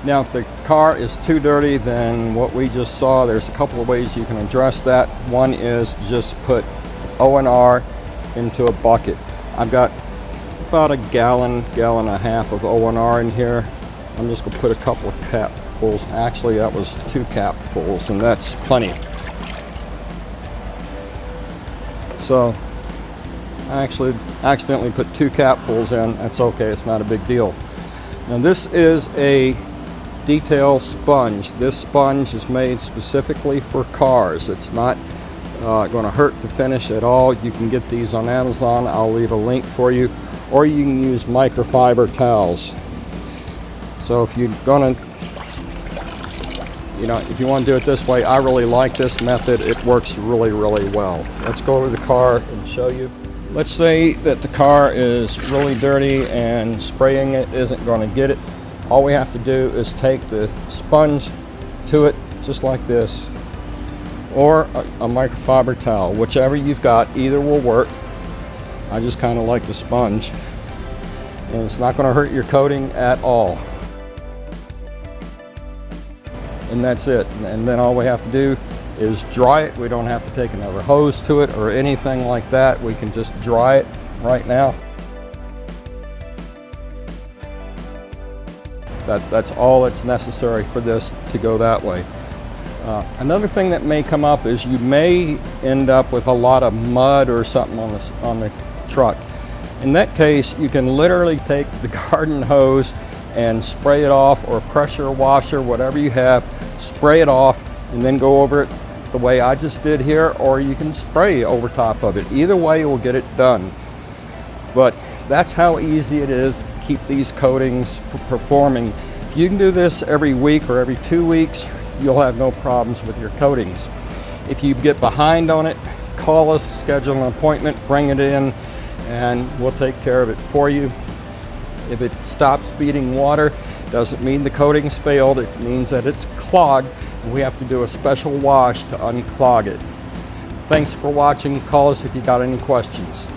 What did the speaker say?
Now, if the car is too dirty, then what we just saw, there's a couple of ways you can address that. One is just put O&R into a bucket. I've got about a gallon and a half of O&R in here. I'm just going to put a couple of capfuls. Actually, that was 2 capfuls, and that's plenty. So I actually accidentally put 2 capfuls in. That's okay, it's not a big deal. Now, this is a detail sponge. This sponge is made specifically for cars. It's not going to hurt the finish at all. You can get these on Amazon. I'll leave a link for you, or you can use microfiber towels. So if you're going to, if you want to do it this way, I really like this method. It works really well. Let's go over the car and show you. Let's say that the car is really dirty and spraying it isn't going to get it. All we have to do is take the sponge to it, just like this, or a microfiber towel, whichever you've got. Either will work. I just kind of like the sponge, and it's not going to hurt your coating at all. And that's it. And then all we have to do is dry it. We don't have to take another hose to it or anything like that. We can just dry it right now. That's all that's necessary for this to go that way. Another thing that may come up is you may end up with a lot of mud or something on the truck. In that case, you can literally take the garden hose and spray it off, or pressure washer, whatever you have, spray it off and then go over it the way I just did here, or you can spray over top of it. Either way will get it done. But that's how easy it is to keep these coatings performing. If you can do this every week or every 2 weeks, you'll have no problems with your coatings. If you get behind on it, call us, schedule an appointment, bring it in, and we'll take care of it for you. If it stops beating water, doesn't mean the coating's failed. It means that it's clogged, and we have to do a special wash to unclog it. Thanks for watching. Call us if you got any questions.